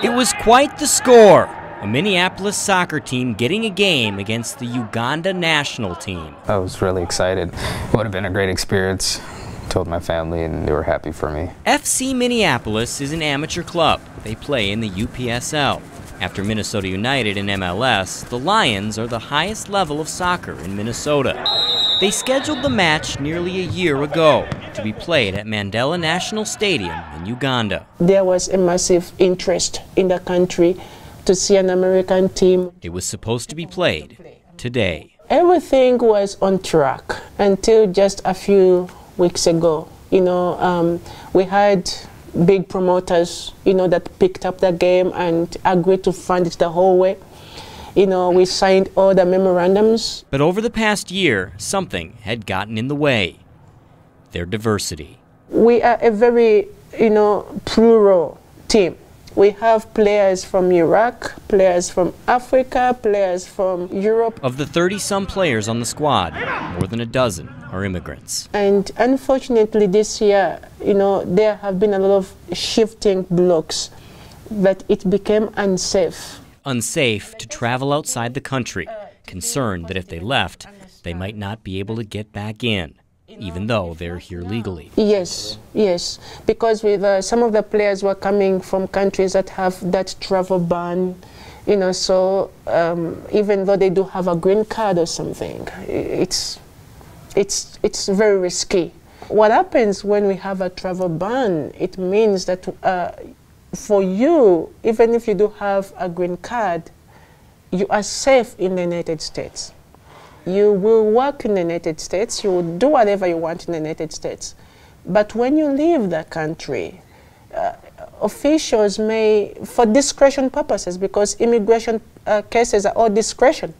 It was quite the score. A Minneapolis soccer team getting a game against the Uganda National Team. I was really excited. It would have been a great experience. Told my family and they were happy for me. FC Minneapolis is an amateur club. They play in the UPSL. After Minnesota United and MLS, the Lions are the highest level of soccer in Minnesota. They scheduled the match nearly a year ago to be played at Uganda National Stadium in Uganda. There was a massive interest in the country to see an American team. It was supposed to be played today. Everything was on track until just a few weeks ago. We had big promoters, that picked up the game and agreed to fund it the whole way. We signed all the memorandums. But over the past year, something had gotten in the way. Their diversity. We are a very, plural team. We have players from Iraq, players from Africa, players from Europe. Of the 30-some players on the squad, more than a dozen are immigrants. And unfortunately this year, there have been a lot of shifting blocks that it became unsafe. Unsafe to travel outside the country, concerned that if they left, they might not be able to get back in, even though they're here legally. Yes, because with some of the players were coming from countries that have that travel ban, so even though they do have a green card or something, it's very risky. What happens when we have a travel ban, it means that for you, even if you do have a green card, you are safe in the United States. You will work in the United States, you will do whatever you want in the United States. But when you leave the country, officials may, for discretion purposes, because immigration cases are all discretion,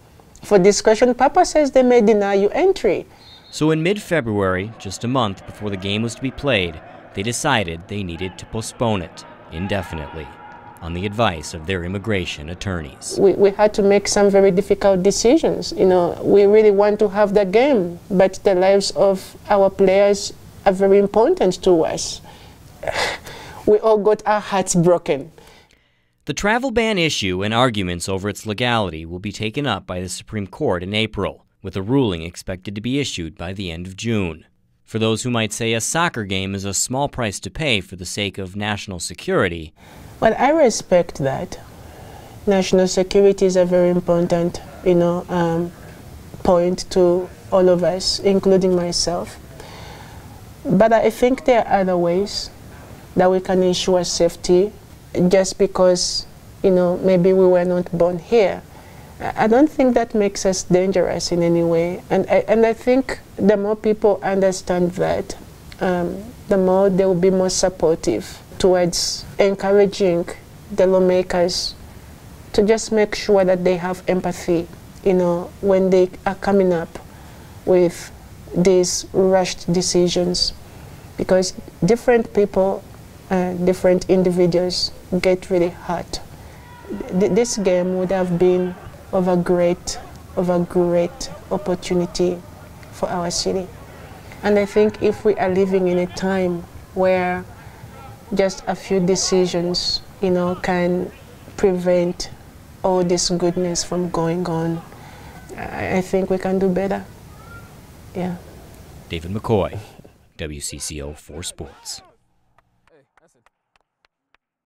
for discretion purposes, they may deny you entry. So in mid-February, just a month before the game was to be played, they decided they needed to postpone it indefinitely, on the advice of their immigration attorneys. We had to make some very difficult decisions. We really want to have the game, but the lives of our players are very important to us. We all got our hearts broken. The travel ban issue and arguments over its legality will be taken up by the Supreme Court in April, with a ruling expected to be issued by the end of June. For those who might say a soccer game is a small price to pay for the sake of national security, well, I respect that. National security is a very important, point to all of us, including myself. But I think there are other ways that we can ensure safety just because, maybe we were not born here. I don't think that makes us dangerous in any way. And I think the more people understand that, the more they will be more supportive towards encouraging the lawmakers to just make sure that they have empathy, when they are coming up with these rushed decisions. Because different people, different individuals get really hurt. This game would have been of a great opportunity for our city. And I think if we are living in a time where just a few decisions, can prevent all this goodness from going on, I think we can do better. Yeah. David McCoy, WCCO 4 Sports.